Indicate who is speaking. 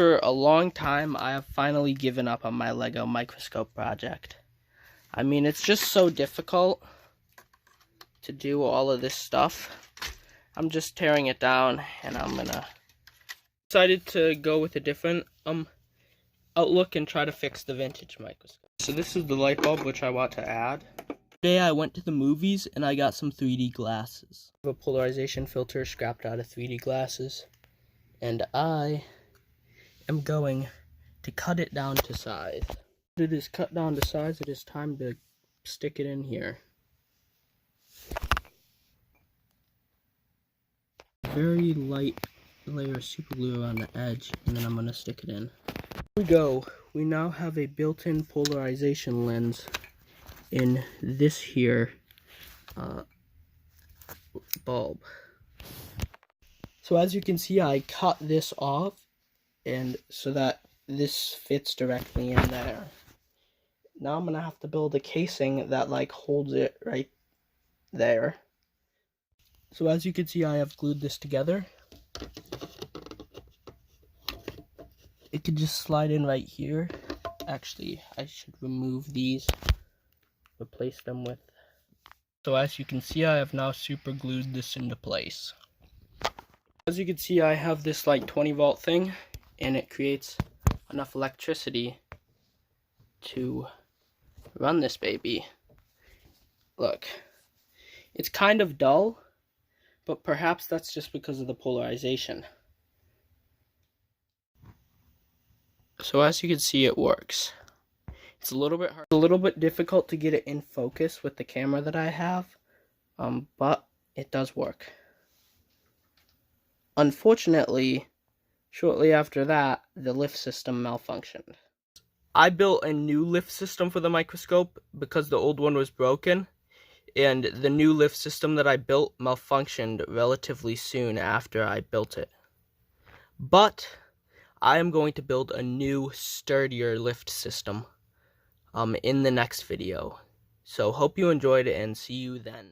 Speaker 1: For a long time, I have finally given up on my Lego microscope project. I mean, it's just so difficult to do all of this stuff. I'm just tearing it down, and I'm gonna decided to go with a different outlook and try to fix the vintage microscope. So this is the light bulb which I want to add. Today I went to the movies and I got some 3D glasses. I have a polarization filter scrapped out of 3D glasses, and I am going to cut it down to size. It is cut down to size. It is time to stick it in here. Very light layer of super glue around the edge, and then I'm going to stick it in. Here we go. We now have a built-in polarization lens in this here bulb. So as you can see, I cut this off, and so that this fits directly in there. Now I'm gonna have to build a casing that like holds it right there. So as you can see, I have glued this together. It could just slide in right here. Actually, I should remove these, replace them with. So as you can see, I have now super glued this into place. As you can see, I have this like 20-volt thing, and it creates enough electricity to run this baby. Look, it's kind of dull, but perhaps that's just because of the polarization. So as you can see, it works. It's a little bit hard, a little bit difficult to get it in focus with the camera that I have, but it does work. Unfortunately, shortly after that, the lift system malfunctioned. I built a new lift system for the microscope because the old one was broken, and the new lift system that I built malfunctioned relatively soon after I built it. But I am going to build a new, sturdier lift system in the next video. So hope you enjoyed it, and see you then.